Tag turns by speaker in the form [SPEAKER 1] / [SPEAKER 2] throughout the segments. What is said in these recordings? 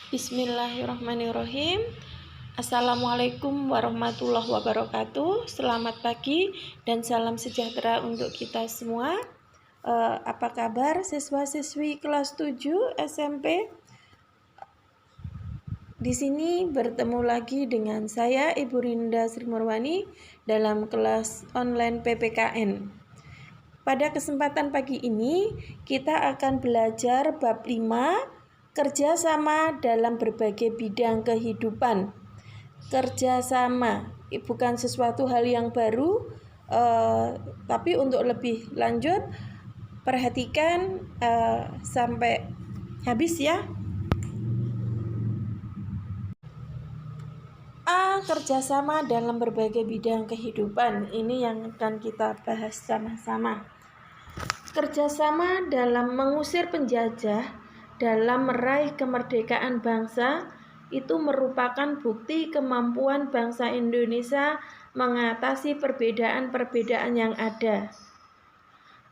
[SPEAKER 1] Bismillahirrahmanirrahim. Assalamualaikum warahmatullahi wabarakatuh. Selamat pagi dan salam sejahtera untuk kita semua. Apa kabar siswa-siswi kelas 7 SMP? Di sini bertemu lagi dengan saya Ibu Rinda Sri Murwani dalam kelas online PPKN. Pada kesempatan pagi ini kita akan belajar bab 5, kerjasama dalam berbagai bidang kehidupan. Kerjasama bukan sesuatu hal yang baru, tapi untuk lebih lanjut perhatikan sampai habis ya. Kerjasama dalam berbagai bidang kehidupan. Ini yang akan kita bahas sama-sama. Kerjasama dalam mengusir penjajah dalam meraih kemerdekaan bangsa itu merupakan bukti kemampuan bangsa Indonesia mengatasi perbedaan-perbedaan yang ada.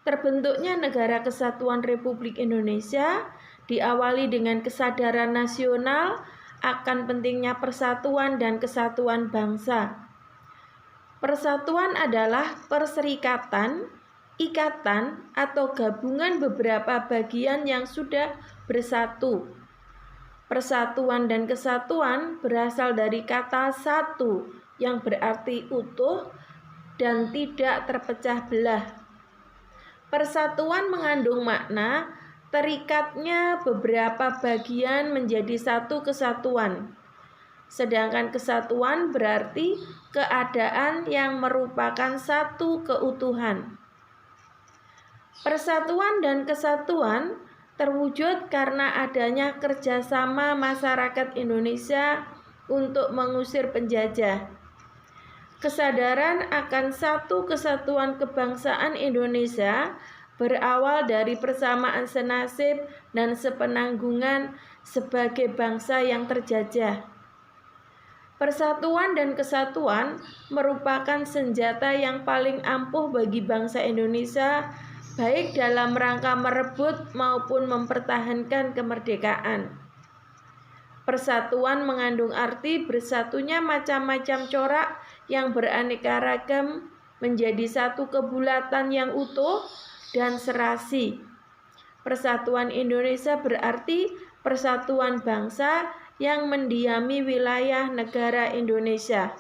[SPEAKER 1] Terbentuknya Negara Kesatuan Republik Indonesia diawali dengan kesadaran nasional akan pentingnya persatuan dan kesatuan bangsa. Persatuan adalah perserikatan, ikatan, atau gabungan beberapa bagian yang sudah bersatu. Persatuan dan kesatuan berasal dari kata satu yang berarti utuh dan tidak terpecah belah. Persatuan mengandung makna terikatnya beberapa bagian menjadi satu kesatuan. Sedangkan kesatuan berarti keadaan yang merupakan satu keutuhan. Persatuan dan kesatuan terwujud karena adanya kerjasama masyarakat Indonesia untuk mengusir penjajah. Kesadaran akan satu kesatuan kebangsaan Indonesia berawal dari persamaan senasib dan sepenanggungan sebagai bangsa yang terjajah. Persatuan dan kesatuan merupakan senjata yang paling ampuh bagi bangsa Indonesia, baik dalam rangka merebut maupun mempertahankan kemerdekaan. Persatuan mengandung arti bersatunya macam-macam corak yang beraneka ragam menjadi satu kebulatan yang utuh dan serasi. Persatuan Indonesia berarti persatuan bangsa yang mendiami wilayah negara Indonesia.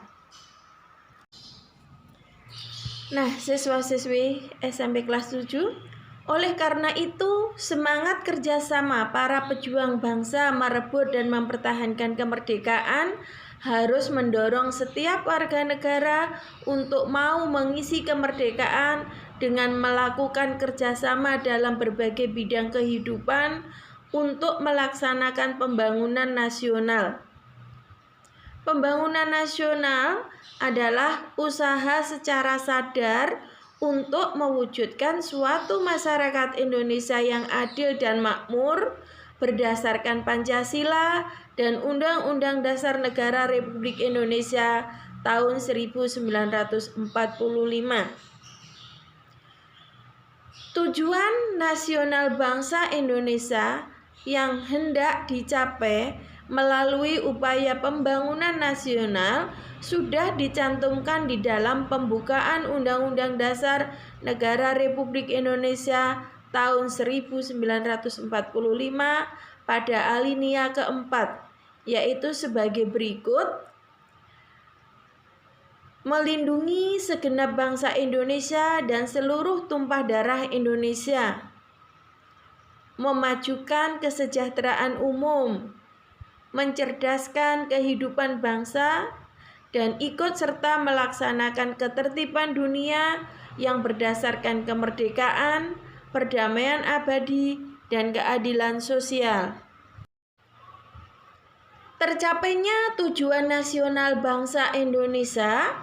[SPEAKER 1] Nah, siswa-siswi SMP kelas 7, oleh karena itu semangat kerjasama para pejuang bangsa merebut dan mempertahankan kemerdekaan harus mendorong setiap warga negara untuk mau mengisi kemerdekaan dengan melakukan kerjasama dalam berbagai bidang kehidupan untuk melaksanakan pembangunan nasional. Pembangunan nasional adalah usaha secara sadar untuk mewujudkan suatu masyarakat Indonesia yang adil dan makmur berdasarkan Pancasila dan Undang-Undang Dasar Negara Republik Indonesia tahun 1945. Tujuan nasional bangsa Indonesia yang hendak dicapai melalui upaya pembangunan nasional sudah dicantumkan di dalam pembukaan Undang-Undang Dasar Negara Republik Indonesia tahun 1945 pada alinea keempat, yaitu sebagai berikut: melindungi segenap bangsa Indonesia dan seluruh tumpah darah Indonesia, memajukan kesejahteraan umum, mencerdaskan kehidupan bangsa, dan ikut serta melaksanakan ketertiban dunia yang berdasarkan kemerdekaan, perdamaian abadi, dan keadilan sosial. Tercapainya tujuan nasional bangsa Indonesia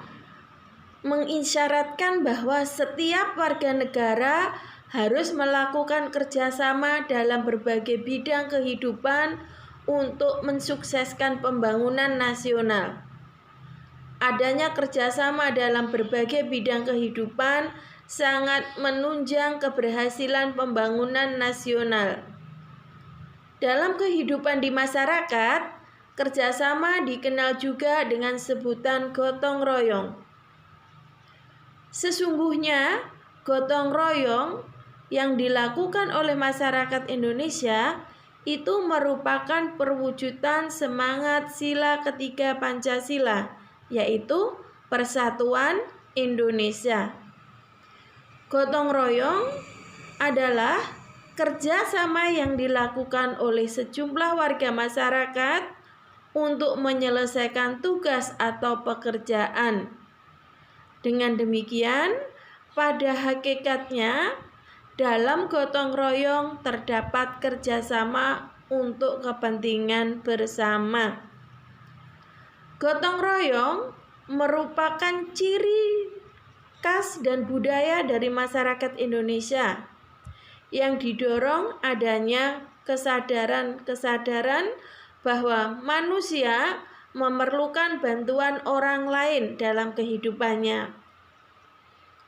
[SPEAKER 1] mengisyaratkan bahwa setiap warga negara harus melakukan kerjasama dalam berbagai bidang kehidupan untuk mensukseskan pembangunan nasional. Adanya kerjasama dalam berbagai bidang kehidupan sangat menunjang keberhasilan pembangunan nasional. Dalam kehidupan di masyarakat, kerjasama dikenal juga dengan sebutan gotong royong. Sesungguhnya, gotong royong yang dilakukan oleh masyarakat Indonesia itu merupakan perwujudan semangat sila ketiga Pancasila, yaitu Persatuan Indonesia. Gotong royong adalah kerjasama yang dilakukan oleh sejumlah warga masyarakat untuk menyelesaikan tugas atau pekerjaan. Dengan demikian, pada hakikatnya, dalam gotong royong terdapat kerjasama untuk kepentingan bersama. Gotong royong merupakan ciri khas dan budaya dari masyarakat Indonesia yang didorong adanya kesadaran bahwa manusia memerlukan bantuan orang lain dalam kehidupannya.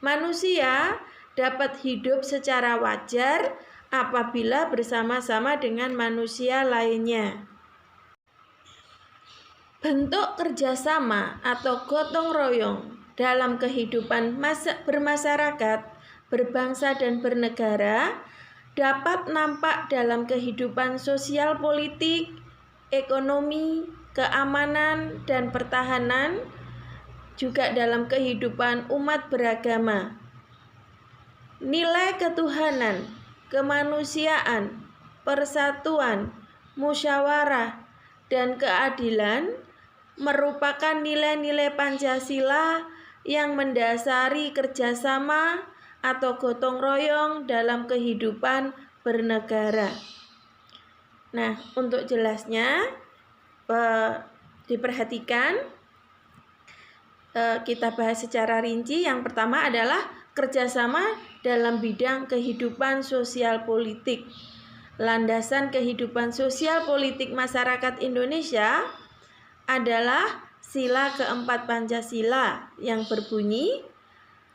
[SPEAKER 1] Manusia dapat hidup secara wajar apabila bersama-sama dengan manusia lainnya. Bentuk kerjasama atau gotong royong dalam kehidupan bermasyarakat, berbangsa dan bernegara dapat nampak dalam kehidupan sosial politik, ekonomi, keamanan, dan pertahanan, juga dalam kehidupan umat beragama. Nilai ketuhanan, kemanusiaan, persatuan, musyawarah, dan keadilan merupakan nilai-nilai Pancasila yang mendasari kerjasama atau gotong royong dalam kehidupan bernegara. Nah, untuk jelasnya diperhatikan, kita bahas secara rinci. Yang pertama adalah kerjasama dalam bidang kehidupan sosial politik. Landasan kehidupan sosial politik masyarakat Indonesia adalah sila keempat Pancasila yang berbunyi,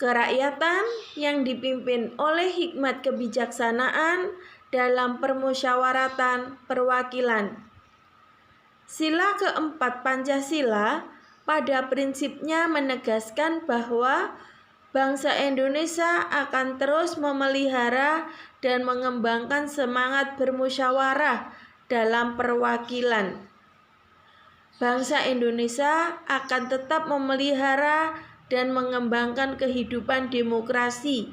[SPEAKER 1] kerakyatan yang dipimpin oleh hikmat kebijaksanaan dalam permusyawaratan perwakilan. Sila keempat Pancasila pada prinsipnya menegaskan bahwa bangsa Indonesia akan terus memelihara dan mengembangkan semangat bermusyawarah dalam perwakilan. Bangsa Indonesia akan tetap memelihara dan mengembangkan kehidupan demokrasi.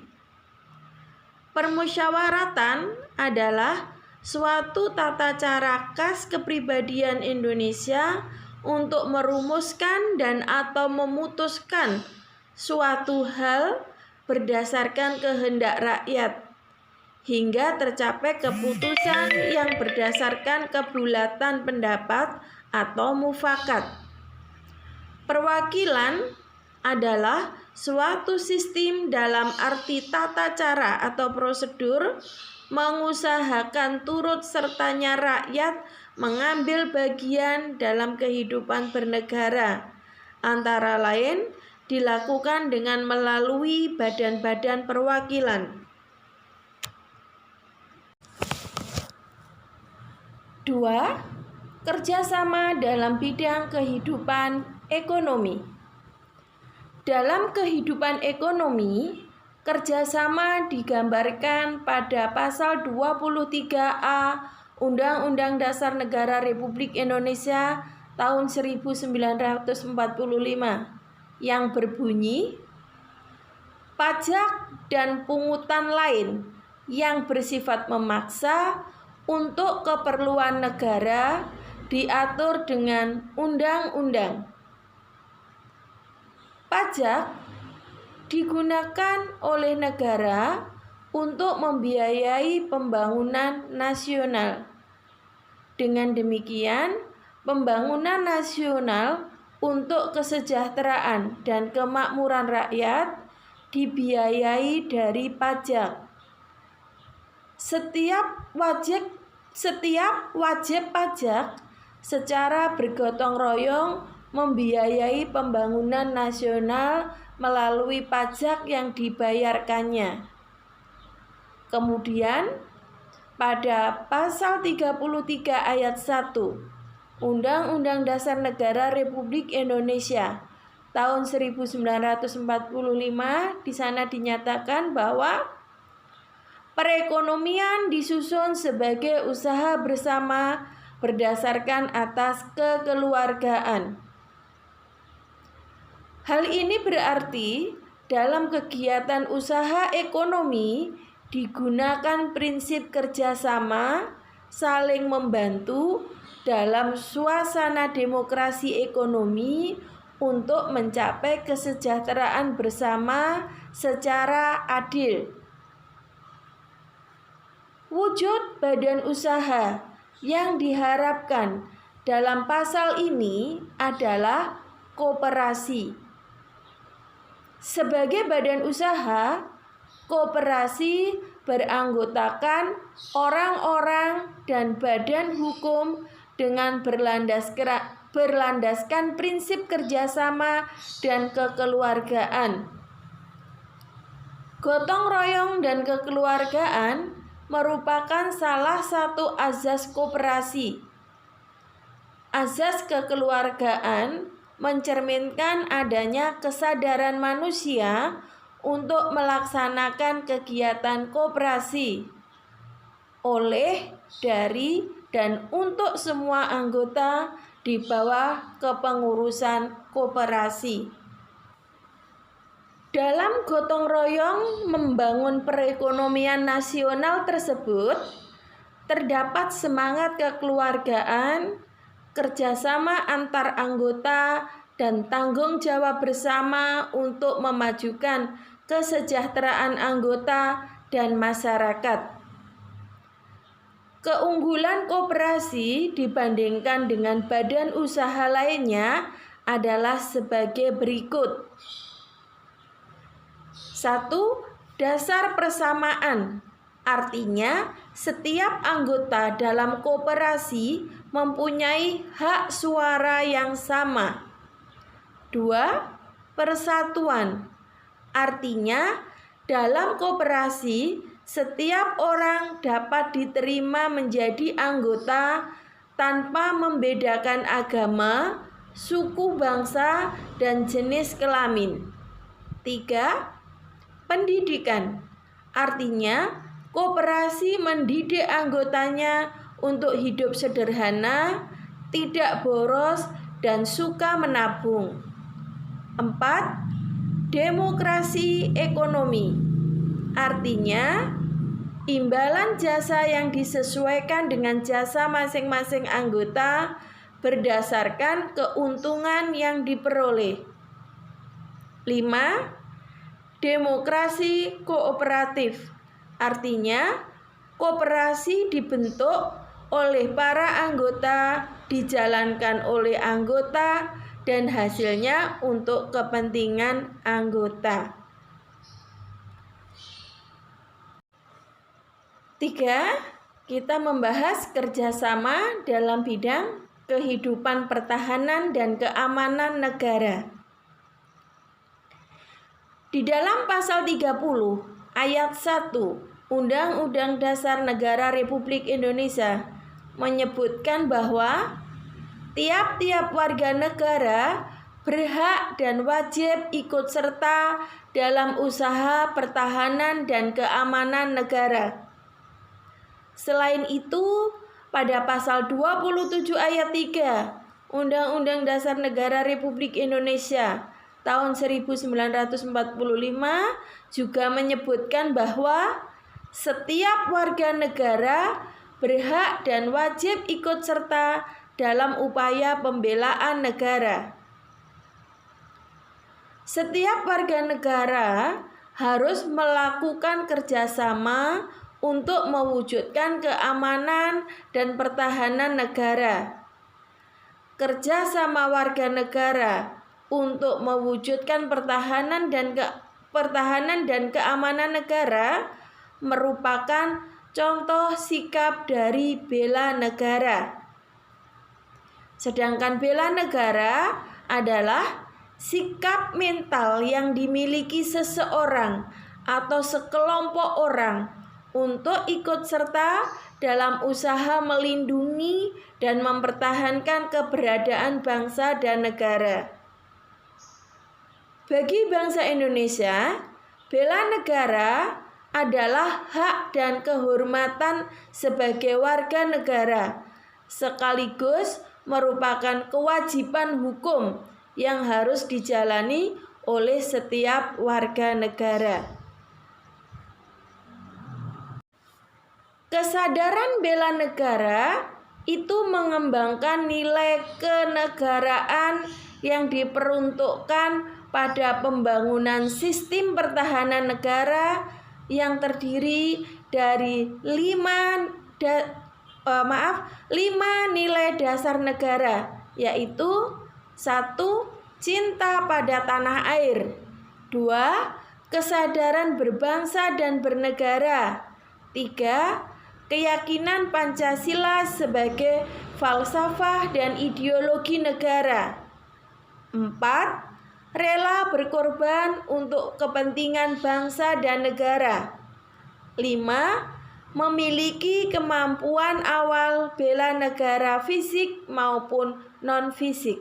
[SPEAKER 1] Permusyawaratan adalah suatu tata cara khas kepribadian Indonesia untuk merumuskan dan atau memutuskan suatu hal berdasarkan kehendak rakyat hingga tercapai keputusan yang berdasarkan kebulatan pendapat atau mufakat. Perwakilan adalah suatu sistem dalam arti tata cara atau prosedur mengusahakan turut sertanya rakyat mengambil bagian dalam kehidupan bernegara, antara lain dilakukan dengan melalui badan-badan perwakilan. 2. Kerjasama dalam bidang kehidupan ekonomi. Dalam kehidupan ekonomi, kerjasama digambarkan pada pasal 23A Undang-Undang Dasar Negara Republik Indonesia tahun 1945 yang berbunyi, pajak dan pungutan lain yang bersifat memaksa untuk keperluan negara diatur dengan undang-undang. Pajak digunakan oleh negara untuk membiayai pembangunan nasional. Dengan demikian, pembangunan nasional untuk kesejahteraan dan kemakmuran rakyat dibiayai dari pajak. Setiap wajib pajak secara bergotong royong membiayai pembangunan nasional melalui pajak yang dibayarkannya. Kemudian, pada pasal 33 ayat 1 Undang-Undang Dasar Negara Republik Indonesia tahun 1945, di sana dinyatakan bahwa perekonomian disusun sebagai usaha bersama berdasarkan atas kekeluargaan. Hal ini berarti dalam kegiatan usaha ekonomi digunakan prinsip kerjasama, saling membantu dalam suasana demokrasi ekonomi untuk mencapai kesejahteraan bersama secara adil. Wujud badan usaha yang diharapkan dalam pasal ini adalah koperasi. Sebagai badan usaha, koperasi beranggotakan orang-orang dan badan hukum dengan berlandaskan prinsip kerjasama dan kekeluargaan. Gotong royong dan kekeluargaan merupakan salah satu azas koperasi. Azas kekeluargaan mencerminkan adanya kesadaran manusia untuk melaksanakan kegiatan koperasi oleh, dari, dan untuk semua anggota di bawah kepengurusan koperasi. Dalam gotong royong membangun perekonomian nasional tersebut, terdapat semangat kekeluargaan, kerjasama antar anggota, dan tanggung jawab bersama untuk memajukan kesejahteraan anggota dan masyarakat. Keunggulan koperasi dibandingkan dengan badan usaha lainnya adalah sebagai berikut. 1. Dasar persamaan, artinya setiap anggota dalam koperasi mempunyai hak suara yang sama. 2. Persatuan, artinya dalam koperasi setiap orang dapat diterima menjadi anggota tanpa membedakan agama, suku, bangsa, dan jenis kelamin. 3. Pendidikan, artinya koperasi mendidik anggotanya untuk hidup sederhana, tidak boros, dan suka menabung. 4. Demokrasi ekonomi, artinya imbalan jasa yang disesuaikan dengan jasa masing-masing anggota berdasarkan keuntungan yang diperoleh. 5. Demokrasi kooperatif, artinya koperasi dibentuk oleh para anggota, dijalankan oleh anggota, dan hasilnya untuk kepentingan anggota. 3. Kita membahas kerjasama dalam bidang kehidupan pertahanan dan keamanan negara. Di dalam pasal 30 ayat 1 Undang-Undang Dasar Negara Republik Indonesia menyebutkan bahwa tiap-tiap warga negara berhak dan wajib ikut serta dalam usaha pertahanan dan keamanan negara. Selain itu, pada pasal 27 ayat 3 Undang-Undang Dasar Negara Republik Indonesia tahun 1945 juga menyebutkan bahwa setiap warga negara berhak dan wajib ikut serta dalam upaya pembelaan negara. Setiap warga negara harus melakukan kerjasama untuk mewujudkan keamanan dan pertahanan negara. Kerjasama warga negara untuk mewujudkan pertahanan dan keamanan negara merupakan contoh sikap dari bela negara. Sedangkan bela negara adalah sikap mental yang dimiliki seseorang atau sekelompok orang untuk ikut serta dalam usaha melindungi dan mempertahankan keberadaan bangsa dan negara. Bagi bangsa Indonesia, bela negara adalah hak dan kehormatan sebagai warga negara, sekaligus merupakan kewajiban hukum yang harus dijalani oleh setiap warga negara. Kesadaran bela negara itu mengembangkan nilai kenegaraan yang diperuntukkan pada pembangunan sistem pertahanan negara yang terdiri dari 5 nilai dasar negara, yaitu 1. Cinta pada tanah air, 2. Kesadaran berbangsa dan bernegara, 3. Keyakinan Pancasila sebagai falsafah dan ideologi negara, 4. Rela berkorban untuk kepentingan bangsa dan negara, 5. Memiliki kemampuan awal bela negara fisik maupun non-fisik.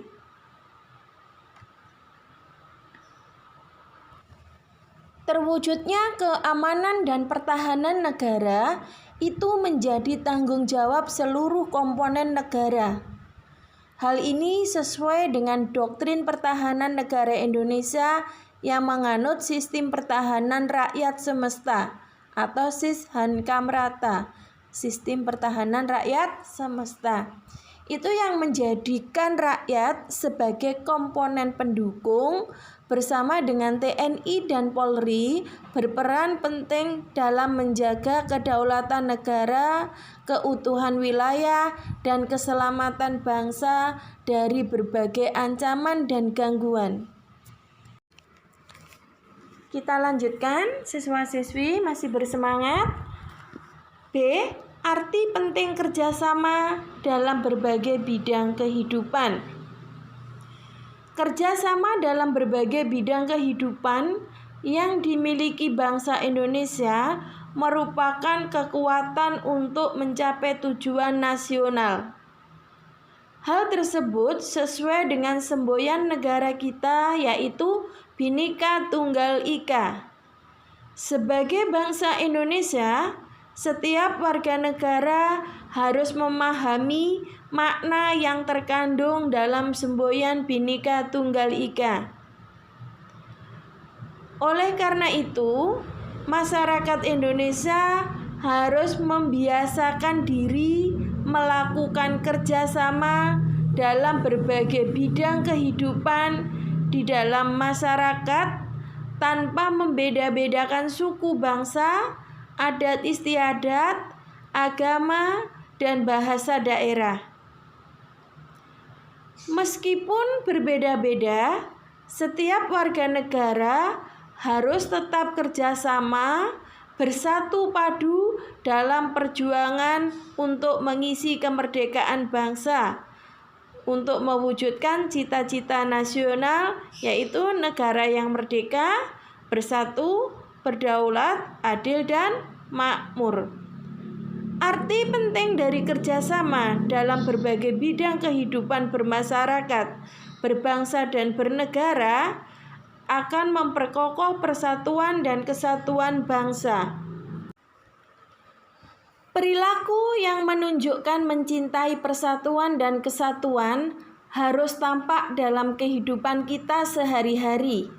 [SPEAKER 1] Terwujudnya keamanan dan pertahanan negara itu menjadi tanggung jawab seluruh komponen negara. Hal ini sesuai dengan doktrin pertahanan negara Indonesia yang menganut sistem pertahanan rakyat semesta atau SIS-HANKAM-RATA, sistem pertahanan rakyat semesta. Itu yang menjadikan rakyat sebagai komponen pendukung bersama dengan TNI dan Polri berperan penting dalam menjaga kedaulatan negara, keutuhan wilayah, dan keselamatan bangsa dari berbagai ancaman dan gangguan. Kita lanjutkan, siswa-siswi masih bersemangat. B. Arti penting kerjasama dalam berbagai bidang kehidupan. Kerjasama dalam berbagai bidang kehidupan yang dimiliki bangsa Indonesia merupakan kekuatan untuk mencapai tujuan nasional. Hal tersebut sesuai dengan semboyan negara kita, yaitu Bhinneka Tunggal Ika. Sebagai bangsa Indonesia, setiap warga negara harus memahami makna yang terkandung dalam semboyan Bhinneka Tunggal Ika. Oleh karena itu, masyarakat Indonesia harus membiasakan diri melakukan kerjasama dalam berbagai bidang kehidupan di dalam masyarakat tanpa membeda-bedakan suku bangsa, adat istiadat, agama, dan bahasa daerah. Meskipun berbeda-beda, setiap warga negara harus tetap kerjasama, bersatu padu dalam perjuangan untuk mengisi kemerdekaan bangsa, untuk mewujudkan cita-cita nasional, yaitu negara yang merdeka, bersatu, berdaulat, adil, dan makmur. Arti penting dari kerjasama dalam berbagai bidang kehidupan bermasyarakat, berbangsa, dan bernegara akan memperkokoh persatuan dan kesatuan bangsa. Perilaku yang menunjukkan mencintai persatuan dan kesatuan harus tampak dalam kehidupan kita sehari-hari.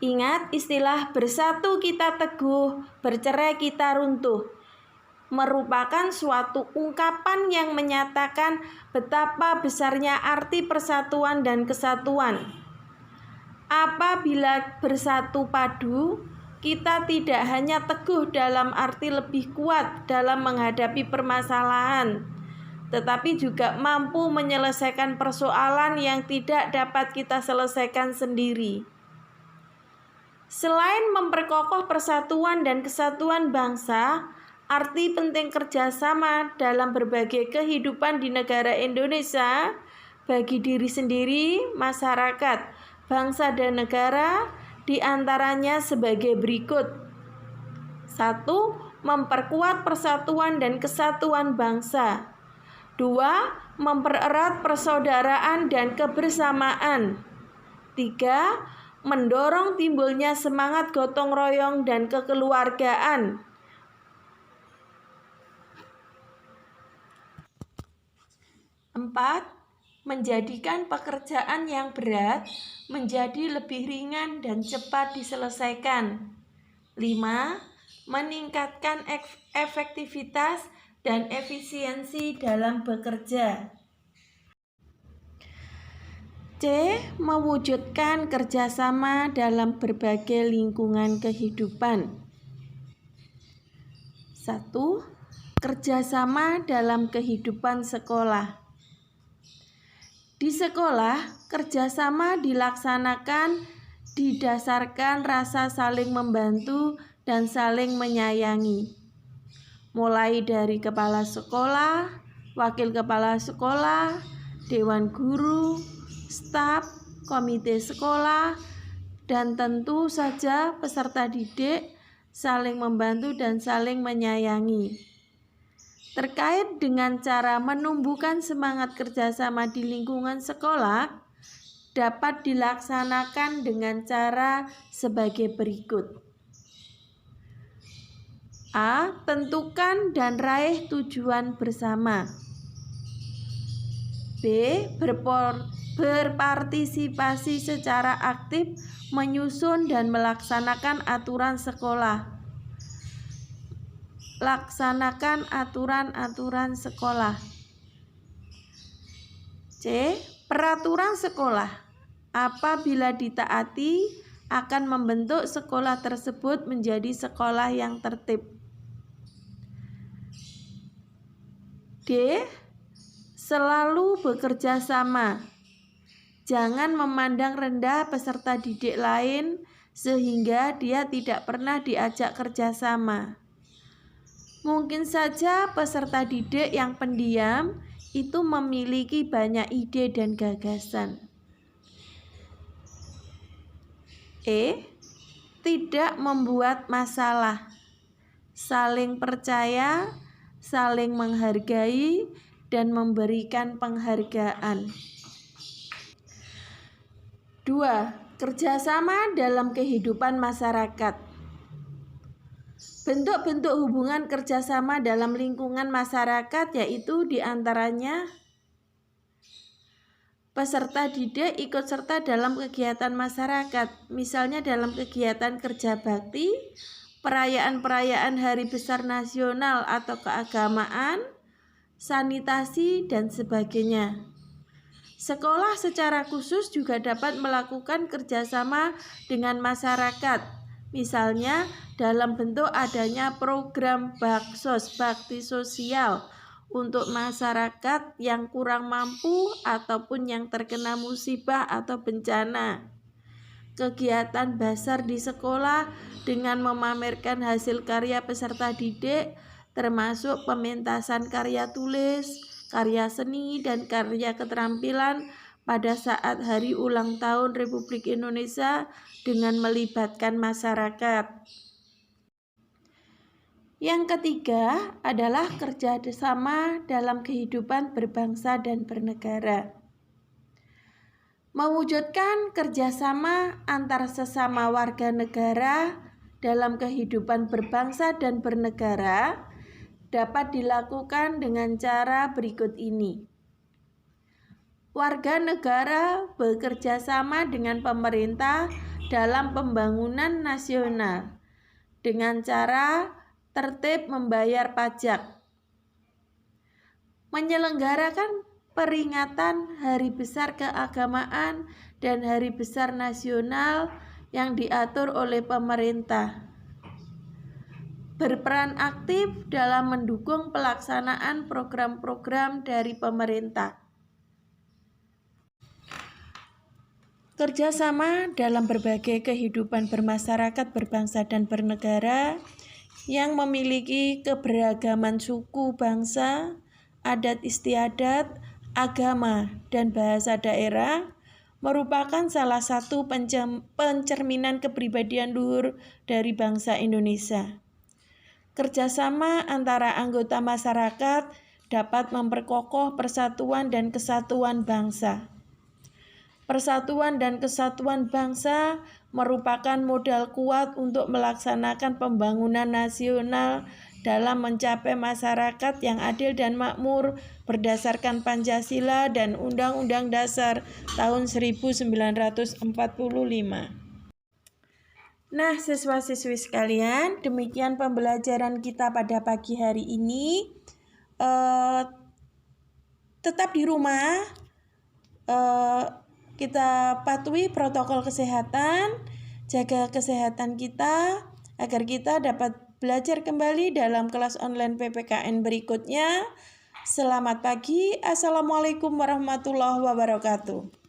[SPEAKER 1] Ingat istilah bersatu kita teguh, bercerai kita runtuh, merupakan suatu ungkapan yang menyatakan betapa besarnya arti persatuan dan kesatuan. Apabila bersatu padu, kita tidak hanya teguh dalam arti lebih kuat dalam menghadapi permasalahan, tetapi juga mampu menyelesaikan persoalan yang tidak dapat kita selesaikan sendiri. Selain memperkokoh persatuan dan kesatuan bangsa, arti penting kerjasama dalam berbagai kehidupan di negara Indonesia bagi diri sendiri, masyarakat, bangsa, dan negara diantaranya sebagai berikut. 1. memperkuat persatuan dan kesatuan bangsa. 2. Mempererat persaudaraan dan kebersamaan. 3. Mendorong timbulnya semangat gotong royong dan kekeluargaan. 4. Menjadikan pekerjaan yang berat menjadi lebih ringan dan cepat diselesaikan. 5. Meningkatkan efektivitas dan efisiensi dalam bekerja. C. Mewujudkan kerjasama dalam berbagai lingkungan kehidupan. 1. Kerjasama dalam kehidupan sekolah. Di sekolah, kerjasama dilaksanakan didasarkan rasa saling membantu dan saling menyayangi. Mulai dari kepala sekolah, wakil kepala sekolah, dewan guru, staf, komite sekolah, dan tentu saja peserta didik saling membantu dan saling menyayangi. Terkait dengan cara menumbuhkan semangat kerjasama di lingkungan sekolah, dapat dilaksanakan dengan cara sebagai berikut. A. Tentukan dan raih tujuan bersama. B. Berpartisipasi secara aktif menyusun dan melaksanakan aturan sekolah. Laksanakan aturan-aturan sekolah. C. Peraturan sekolah. Apabila ditaati, akan membentuk sekolah tersebut menjadi sekolah yang tertib. D. Selalu bekerja sama. Jangan memandang rendah peserta didik lain sehingga dia tidak pernah diajak kerjasama. Mungkin saja peserta didik yang pendiam itu memiliki banyak ide dan gagasan. E. Tidak membuat masalah. Saling percaya, saling menghargai, dan memberikan penghargaan. 2. Kerjasama dalam kehidupan masyarakat. Bentuk-bentuk hubungan kerjasama dalam lingkungan masyarakat yaitu diantaranya peserta didik ikut serta dalam kegiatan masyarakat, misalnya dalam kegiatan kerja bakti, perayaan-perayaan hari besar nasional atau keagamaan, sanitasi, dan sebagainya. Sekolah secara khusus juga dapat melakukan kerjasama dengan masyarakat, misalnya dalam bentuk adanya program baksos bakti sosial untuk masyarakat yang kurang mampu ataupun yang terkena musibah atau bencana. Kegiatan basar di sekolah dengan memamerkan hasil karya peserta didik termasuk pementasan karya tulis, karya seni, dan karya keterampilan pada saat Hari Ulang Tahun Republik Indonesia dengan melibatkan masyarakat. Yang ketiga adalah kerjasama dalam kehidupan berbangsa dan bernegara. Mewujudkan kerjasama antar sesama warga negara dalam kehidupan berbangsa dan bernegara dapat dilakukan dengan cara berikut ini. Warga negara bekerja sama dengan pemerintah dalam pembangunan nasional dengan cara tertib membayar pajak, menyelenggarakan peringatan Hari Besar Keagamaan dan Hari Besar Nasional yang diatur oleh pemerintah, berperan aktif dalam mendukung pelaksanaan program-program dari pemerintah. Kerjasama dalam berbagai kehidupan bermasyarakat, berbangsa, dan bernegara yang memiliki keberagaman suku, bangsa, adat istiadat, agama, dan bahasa daerah merupakan salah satu pencerminan kepribadian luhur dari bangsa Indonesia. Kerjasama antara anggota masyarakat dapat memperkokoh persatuan dan kesatuan bangsa. Persatuan dan kesatuan bangsa merupakan modal kuat untuk melaksanakan pembangunan nasional dalam mencapai masyarakat yang adil dan makmur berdasarkan Pancasila dan Undang-Undang Dasar tahun 1945. Nah, siswa-siswi sekalian, demikian pembelajaran kita pada pagi hari ini. Tetap di rumah, kita patuhi protokol kesehatan, jaga kesehatan kita agar kita dapat belajar kembali dalam kelas online PPKN berikutnya. Selamat pagi. Assalamualaikum warahmatullahi wabarakatuh.